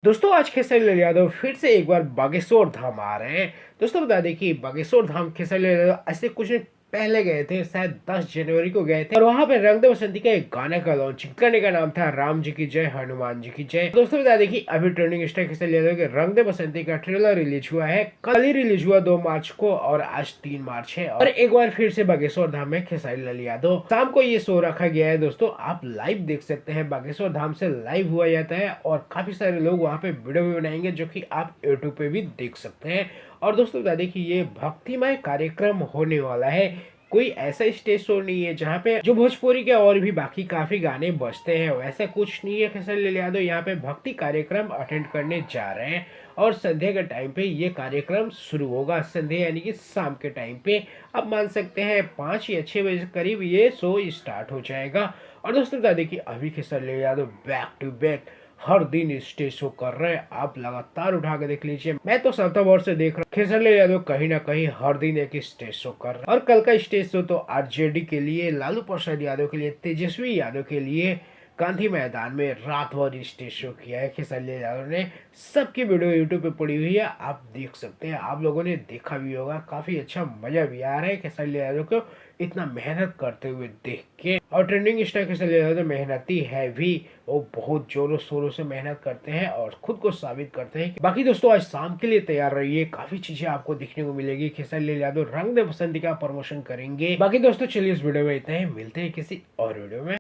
दोस्तों आज खेसारी लाल यादव फिर से एक बार बागेश्वर धाम आ रहे हैं। दोस्तों बता दें कि बागेश्वर धाम खेसारी लाल यादव ऐसे कुछ दिन पहले गए थे, शायद 10 जनवरी को गए थे और वहां पे रंग दे बसंती का एक गाने का लॉन्चिंग करने का नाम था राम जी की जय हनुमान जी की जय। दोस्तों बता दें कि अभी ट्रेंडिंग स्टार खेसारी लाल यादव के रंग दे बसंती का ट्रेलर रिलीज हुआ है, कल ही रिलीज हुआ 2 मार्च को और आज 3 मार्च है। और एक बार फिर से बागेश्वर धाम में खेसारी लाल यादव शाम को ये शो रखा गया है। दोस्तों आप लाइव देख सकते हैं, बागेश्वर धाम से लाइव हुआ जाता है और काफी सारे लोग वहाँ पे वीडियो भी बनाएंगे जो कि आप यूट्यूब पे भी देख सकते हैं। और दोस्तों बता दें कि ये भक्तिमय कार्यक्रम होने वाला है, कोई ऐसा स्टेज शो नहीं है जहाँ पे जो भोजपुरी के और भी बाकी काफी गाने बजते हैं, वैसा कुछ नहीं है। खेसारी लाल यादव यहाँ पे भक्ति कार्यक्रम अटेंड करने जा रहे हैं और संध्या के टाइम पे ये कार्यक्रम शुरू होगा। संध्या यानी कि शाम के टाइम पे आप मान सकते हैं 5 या 6 बजे करीब ये शो स्टार्ट हो जाएगा। और दोस्तों बता दें कि अभी Khesari Lal Yadav back to back हर दिन स्टेज शो कर रहे हैं, आप लगातार उठा के देख लीजिए। मैं तो सितंबर से देख रहा हूँ खेसारी लाल यादव कहीं ना कहीं हर दिन एक स्टेज शो कर रहे हैं। और कल का स्टेज शो तो आरजेडी के लिए, लालू प्रसाद यादव के लिए, तेजस्वी यादव के लिए गांधी मैदान में रात भर स्टेज शो किया है खेसारी लाल यादव ने। सबकी वीडियो यूट्यूब पे पड़ी हुई है, आप देख सकते हैं, आप लोगों ने देखा भी होगा। काफी अच्छा मजा भी आ रहा है खेसारी लाल यादव को इतना मेहनत करते हुए देख के। और ट्रेंडिंग स्टार खेसारी लाल यादव मेहनती है भी, वो बहुत जोरों शोरों से मेहनत करते हैं और खुद को साबित करते हैं। बाकी दोस्तों आज शाम के लिए तैयार रहिए, काफी चीजें आपको देखने को मिलेगी। खेसारी लाल यादव रंग दे बसंती का प्रमोशन करेंगे। बाकी दोस्तों चलिए इस वीडियो में इतना ही, मिलते हैं किसी और वीडियो में।